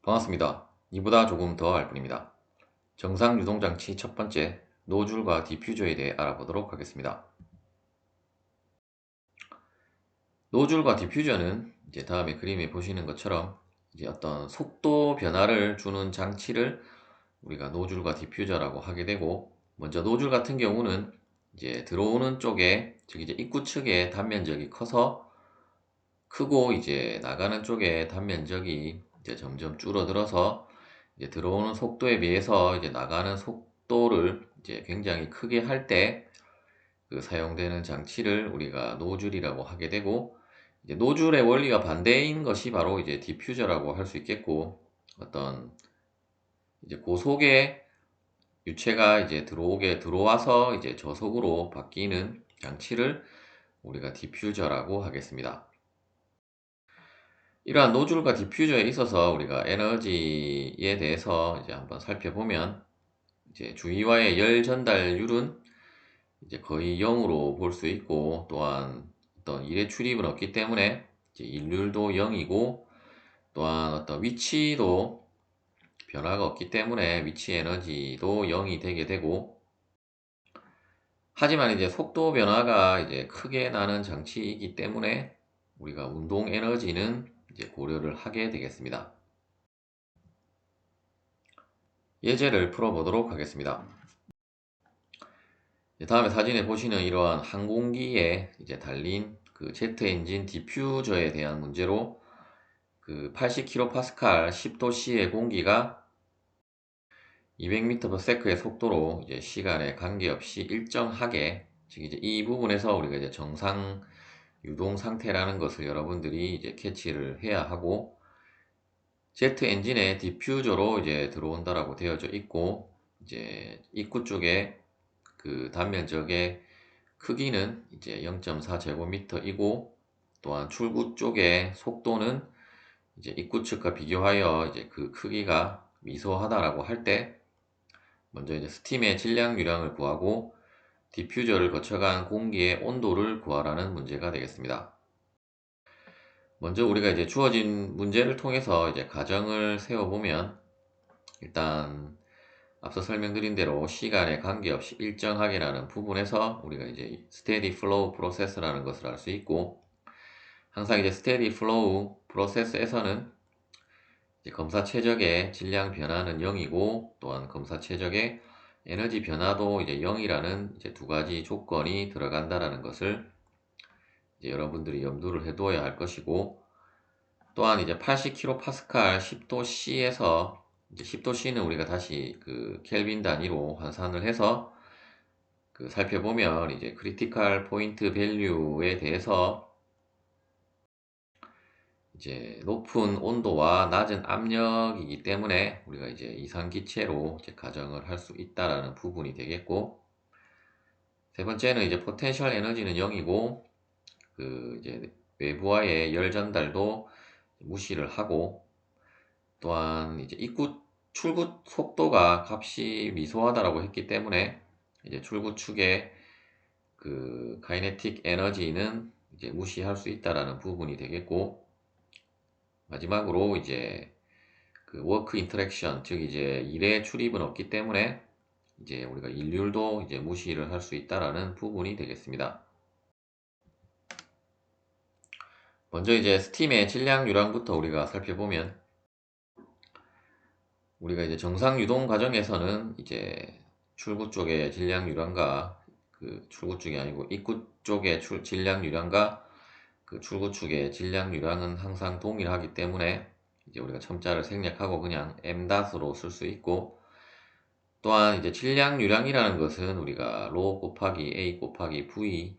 반갑습니다. 이보다 조금 더 알 뿐입니다. 정상 유동장치 첫 번째, 노즐과 디퓨저에 대해 알아보도록 하겠습니다. 노즐과 디퓨저는 이제 다음에 그림에 보시는 것처럼 이제 어떤 속도 변화를 주는 장치를 우리가 노즐과 디퓨저라고 하게 되고, 먼저 노즐 같은 경우는 이제 들어오는 쪽에, 즉 이제 입구 측의 단면적이 크고 이제 나가는 쪽의 단면적이 이제 점점 줄어들어서 이제 들어오는 속도에 비해서 이제 나가는 속도를 이제 굉장히 크게 할 때 그 사용되는 장치를 우리가 노즐이라고 하게 되고, 이제 노즐의 원리가 반대인 것이 바로 이제 디퓨저라고 할 수 있겠고, 어떤 이제 고속의 유체가 이제 들어와서 이제 저속으로 바뀌는 장치를 우리가 디퓨저라고 하겠습니다. 이러한 노즐과 디퓨저에 있어서 우리가 에너지에 대해서 이제 한번 살펴보면, 이제 주위와의 열 전달률은 이제 거의 0으로 볼 수 있고, 또한 어떤 일의 출입은 없기 때문에 이제 일률도 0이고, 또한 어떤 위치도 변화가 없기 때문에 위치 에너지도 0이 되게 되고, 하지만 이제 속도 변화가 이제 크게 나는 장치이기 때문에 우리가 운동 에너지는 이제 고려를 하게 되겠습니다. 예제를 풀어보도록 하겠습니다. 다음에 사진에 보시는 이러한 항공기에 이제 달린 그 제트 엔진 디퓨저에 대한 문제로, 그 80kPa 10도씨의 공기가 200m/s의 속도로 이제 시간에 관계없이 일정하게, 즉 이제 이 부분에서 우리가 이제 정상 유동 상태라는 것을 여러분들이 이제 캐치를 해야 하고, 제트 엔진의 디퓨저로 이제 들어온다라고 되어져 있고, 이제 입구 쪽에 그 단면적의 크기는 이제 0.4제곱미터이고, 또한 출구 쪽의 속도는 이제 입구 측과 비교하여 이제 그 크기가 미소하다라고 할 때, 먼저 이제 스팀의 질량유량을 구하고 디퓨저를 거쳐간 공기의 온도를 구하라는 문제가 되겠습니다. 먼저 우리가 이제 주어진 문제를 통해서 이제 가정을 세워보면, 일단 앞서 설명드린 대로 시간에 관계없이 일정하게라는 부분에서 우리가 이제 steady flow process라는 것을 알 수 있고, 항상 이제 steady flow process에서는 이제 검사 최적의 질량 변화는 0이고, 또한 검사 최적의 에너지 변화도 이제 0이라는 이제 두 가지 조건이 들어간다라는 것을 이제 여러분들이 염두를 해두어야 할 것이고, 또한 이제 80kPa 10도씨에서 이제 10도씨는 우리가 다시 그 켈빈 단위로 환산을 해서 그 살펴보면, 이제 크리티컬 포인트 밸류에 대해서 이제 높은 온도와 낮은 압력이기 때문에 우리가 이제 이상기체로 이제 가정을 할 수 있다라는 부분이 되겠고, 세 번째는 이제 포텐셜 에너지는 0이고, 그 이제 외부와의 열 전달도 무시를 하고, 또한 이제 출구 속도가 값이 미소하다라고 했기 때문에 이제 출구 측의 그 카이네틱 에너지는 이제 무시할 수 있다라는 부분이 되겠고, 마지막으로 이제 그 워크 인터랙션, 즉 이제 일의 출입은 없기 때문에 이제 우리가 일률도 이제 무시를 할 수 있다라는 부분이 되겠습니다. 먼저 이제 스팀의 질량 유량부터 우리가 살펴보면, 우리가 이제 정상 유동 과정에서는 이제 출구 쪽의 질량 유량과, 그 출구 쪽이 아니고 입구 쪽의 질량 유량과 그 출구 쪽의 질량 유량은 항상 동일하기 때문에 이제 우리가 첨자를 생략하고 그냥 m으로 쓸 수 있고, 또한 이제 질량 유량이라는 것은 우리가 로 곱하기 a 곱하기 v,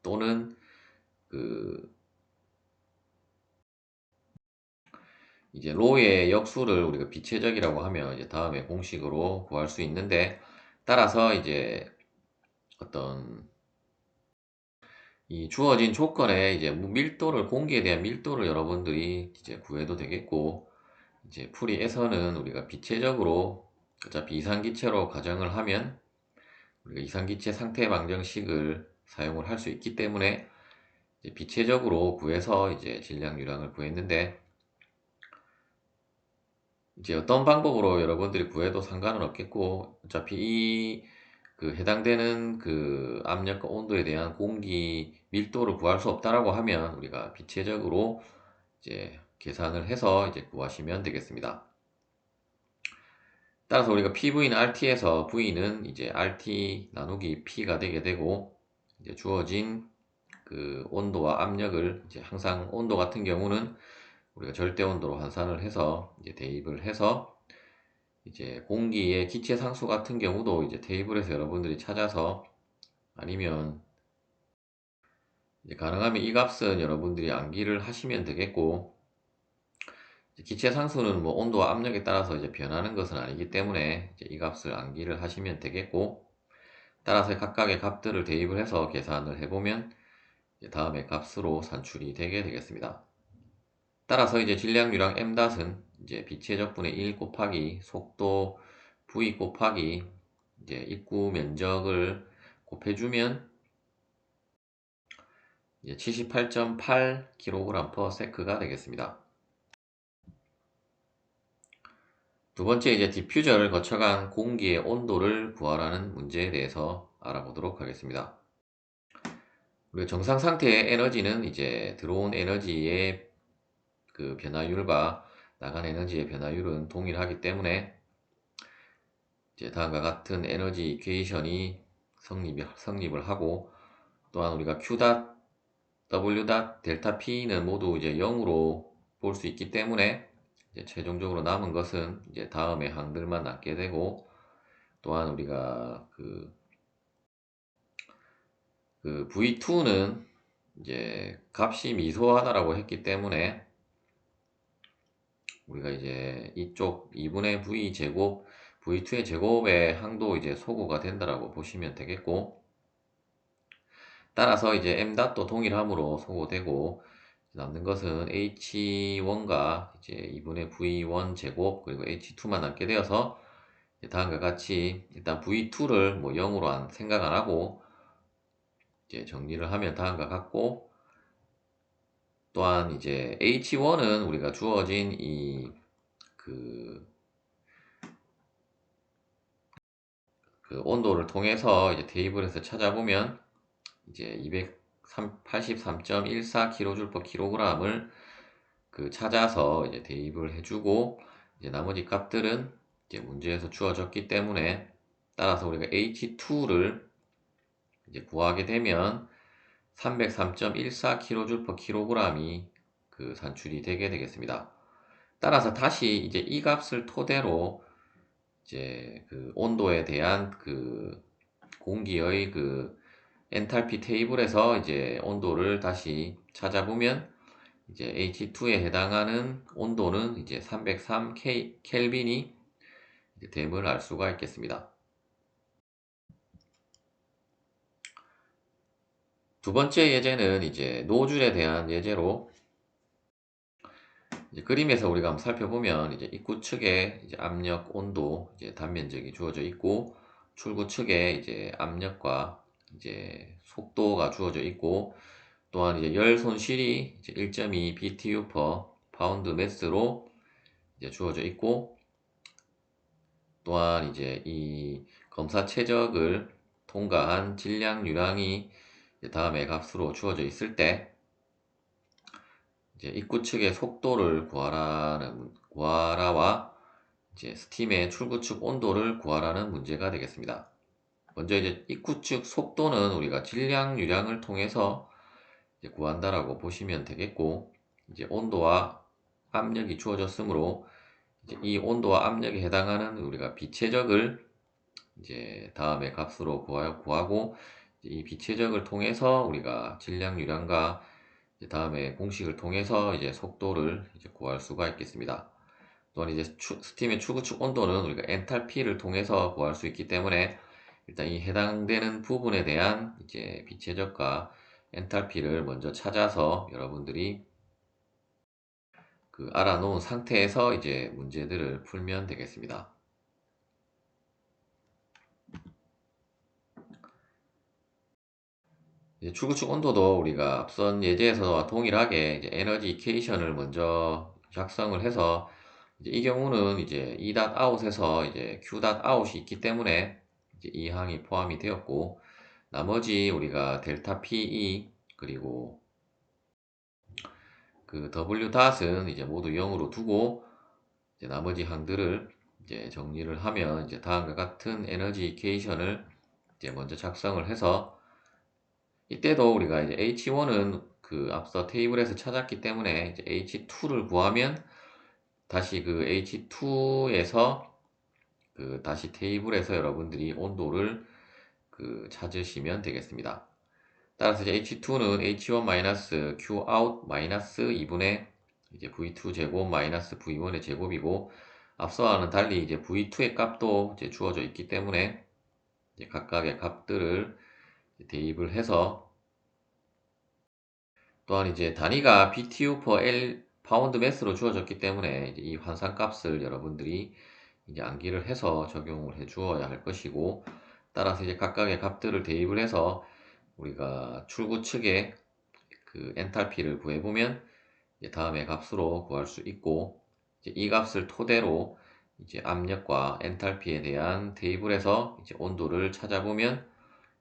또는 그 이제 로의 역수를 우리가 비체적이라고 하면 이제 다음에 공식으로 구할 수 있는데, 따라서 이제 어떤 이 주어진 조건에 이제 공기에 대한 밀도를 여러분들이 이제 구해도 되겠고, 이제 풀이에서는 우리가 비체적으로 어차피 이상기체로 가정을 하면 우리가 이상기체 상태 방정식을 사용을 할 수 있기 때문에 이제 비체적으로 구해서 이제 질량 유량을 구했는데, 이제 어떤 방법으로 여러분들이 구해도 상관은 없겠고, 어차피 해당되는 그 압력과 온도에 대한 공기 밀도를 구할 수 없다라고 하면 우리가 비체적으로 이제 계산을 해서 이제 구하시면 되겠습니다. 따라서 우리가 PV는 RT에서 V는 이제 RT 나누기 P가 되게 되고, 이제 주어진 그 온도와 압력을 이제 항상 온도 같은 경우는 우리가 절대 온도로 환산을 해서 이제 대입을 해서, 이제 공기의 기체 상수 같은 경우도 이제 테이블에서 여러분들이 찾아서, 아니면 이제 가능하면 이 값은 여러분들이 암기를 하시면 되겠고, 기체 상수는 뭐 온도와 압력에 따라서 이제 변하는 것은 아니기 때문에 이제 이 값을 암기를 하시면 되겠고, 따라서 각각의 값들을 대입을 해서 계산을 해보면 다음의 값으로 산출이 되게 되겠습니다. 따라서 이제 질량유랑 m은 이제 빛의 적분의 1 곱하기 속도 v 곱하기 이제 입구 면적을 곱해주면 이제 78.8kg/s가 되겠습니다. 두 번째, 이제 디퓨저를 거쳐간 공기의 온도를 구하라는 문제에 대해서 알아보도록 하겠습니다. 우리가 정상 상태의 에너지는 이제 들어온 에너지의 그 변화율과 나간 에너지의 변화율은 동일하기 때문에 이제 다음과 같은 에너지 이퀘이션이 성립을 하고, 또한 우리가 Q 닷, W 닷, 델타 P는 모두 이제 0으로 볼 수 있기 때문에 이제 최종적으로 남은 것은 이제 다음의 항들만 남게 되고, 또한 우리가 그 V2는 이제 값이 미소하다라고 했기 때문에 우리가 이제 이쪽 2분의 V 제곱, V2의 제곱의 항도 이제 소구가 된다라고 보시면 되겠고, 따라서 이제 m도 동일함으로 소구되고, 남는 것은 H1과 이제 2분의 V1 제곱 그리고 H2만 남게 되어서, 다음과 같이 일단 V2를 뭐 0으로 생각 안 하고 이제 정리를 하면 다음과 같고, 또한 이제 H1은 우리가 주어진 그, 그 온도를 통해서 이제 테이블에서 찾아보면 이제 283.14kJ/kg을 그 찾아서 이제 대입을 해주고, 이제 나머지 값들은 이제 문제에서 주어졌기 때문에, 따라서 우리가 H2를 이제 구하게 되면 303.14kJ/kg이 그 산출이 되게 되겠습니다. 따라서 다시 이제 이 값을 토대로 이제 그 온도에 대한 그 공기의 그 엔탈피 테이블에서 이제 온도를 다시 찾아보면 이제 H2에 해당하는 온도는 이제 303 켈빈이 됨을 알 수가 있겠습니다. 두 번째 예제는 이제 노즐에 대한 예제로, 이제 그림에서 우리가 한번 살펴보면 이제 입구 측에 이제 압력, 온도, 이제 단면적이 주어져 있고, 출구 측에 이제 압력과 이제 속도가 주어져 있고, 또한 이제 열 손실이 이제 1.2 BTU per 파운드 매스로 이제 주어져 있고, 또한 이제 이 검사 최적을 통과한 질량 유량이 다음의 값으로 주어져 있을 때, 이제 입구 측의 속도를 구하라와 이제 스팀의 출구 측 온도를 구하라는 문제가 되겠습니다. 먼저 이제 입구 측 속도는 우리가 질량 유량을 통해서 이제 구한다라고 보시면 되겠고, 이제 온도와 압력이 주어졌으므로 이제 이 온도와 압력에 해당하는 우리가 비체적을 이제 다음의 값으로 구하고, 이 비체적을 통해서 우리가 질량 유량과 다음에 공식을 통해서 이제 속도를 이제 구할 수가 있겠습니다. 또한 이제 스팀의 출구측 온도는 우리가 엔탈피를 통해서 구할 수 있기 때문에, 일단 이 해당되는 부분에 대한 이제 비체적과 엔탈피를 먼저 찾아서 여러분들이 그 알아놓은 상태에서 이제 문제들을 풀면 되겠습니다. 이제 출구축 온도도 우리가 앞선 예제에서와 동일하게 이제 에너지 이퀘이션을 먼저 작성을 해서 이제 이 경우는 이제 E.out에서 이제 Q.out이 있기 때문에 이제 이 항이 포함이 되었고, 나머지 우리가 델타 PE 그리고 그 W.은 이제 모두 0으로 두고 이제 나머지 항들을 이제 정리를 하면 이제 다음과 같은 에너지 이퀘이션을 이제 먼저 작성을 해서, 이때도 우리가 이제 H1은 그 앞서 테이블에서 찾았기 때문에 이제 H2를 구하면 다시 그 H2에서 그 다시 테이블에서 여러분들이 온도를 그 찾으시면 되겠습니다. 따라서 이제 H2는 H1-Qout 2분의 이제 V2 제곱 마이너스 V1의 제곱이고, 앞서와는 달리 이제 V2의 값도 이제 주어져 있기 때문에 이제 각각의 값들을 대입을 해서, 또한 이제 단위가 BTU per L 파운드 매스로 주어졌기 때문에 이제 이 환산값을 여러분들이 이제 암기를 해서 적용을 해 주어야 할 것이고, 따라서 이제 각각의 값들을 대입을 해서 우리가 출구 측에 그 엔탈피를 구해보면 이제 다음의 값으로 구할 수 있고, 이제 이 값을 토대로 이제 압력과 엔탈피에 대한 테이블에서 이제 온도를 찾아보면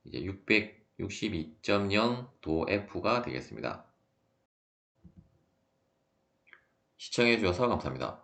이제 662.0 도 F가 되겠습니다. 시청해 주셔서 감사합니다.